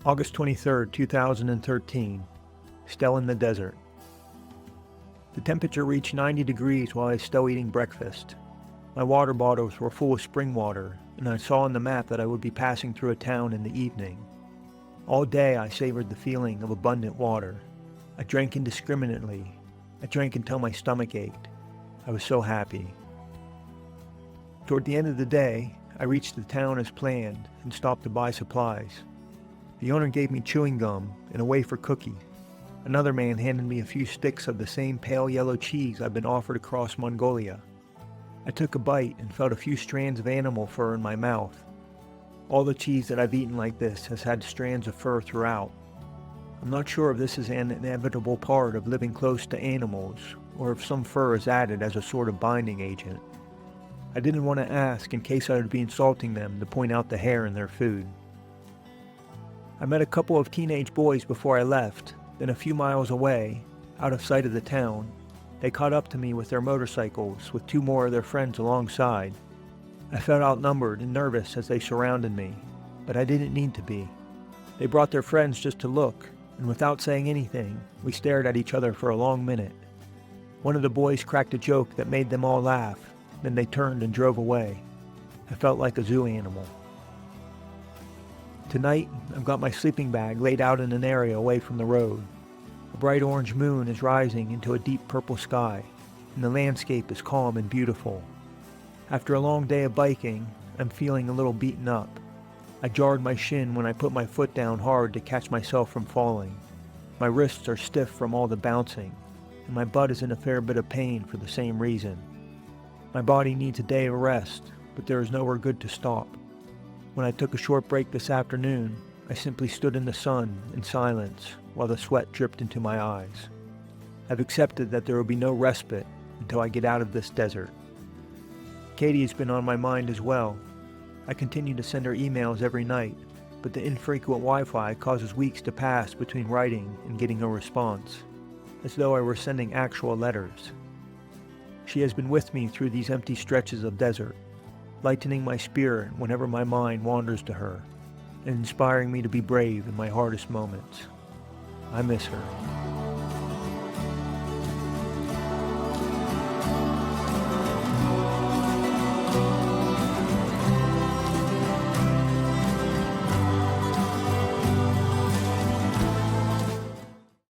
August 23rd, 2013. Still in the desert. The temperature reached 90 degrees while I was still eating breakfast. My water bottles were full of spring water, and I saw on the map that I would be passing through a town in the evening. All day I savored the feeling of abundant water. I drank indiscriminately. I drank until my stomach ached. I was so happy. Toward the end of the day, I reached the town as planned and stopped to buy supplies. The owner gave me chewing gum and a wafer cookie. Another man handed me a few sticks of the same pale yellow cheese I've been offered across Mongolia. I took a bite and felt a few strands of animal fur in my mouth. All the cheese that I've eaten like this has had strands of fur throughout. I'm not sure if this is an inevitable part of living close to animals, or if some fur is added as a sort of binding agent. I didn't want to ask in case I would be insulting them to point out the hair in their food. I met a couple of teenage boys before I left, then a few miles away, out of sight of the town, they caught up to me with their motorcycles with two more of their friends alongside. I felt outnumbered and nervous as they surrounded me, but I didn't need to be. They brought their friends just to look, and without saying anything, we stared at each other for a long minute. One of the boys cracked a joke that made them all laugh, then they turned and drove away. I felt like a zoo animal. Tonight, I've got my sleeping bag laid out in an area away from the road. A bright orange moon is rising into a deep purple sky, and the landscape is calm and beautiful. After a long day of biking, I'm feeling a little beaten up. I jarred my shin when I put my foot down hard to catch myself from falling. My wrists are stiff from all the bouncing, and my butt is in a fair bit of pain for the same reason. My body needs a day of rest, but there is nowhere good to stop. When I took a short break this afternoon, I simply stood in the sun in silence while the sweat dripped into my eyes. I've accepted that there will be no respite until I get out of this desert. Katie has been on my mind as well. I continue to send her emails every night, but the infrequent Wi-Fi causes weeks to pass between writing and getting a response, as though I were sending actual letters. She has been with me through these empty stretches of desert, lightening my spirit whenever my mind wanders to her, and inspiring me to be brave in my hardest moments. I miss her.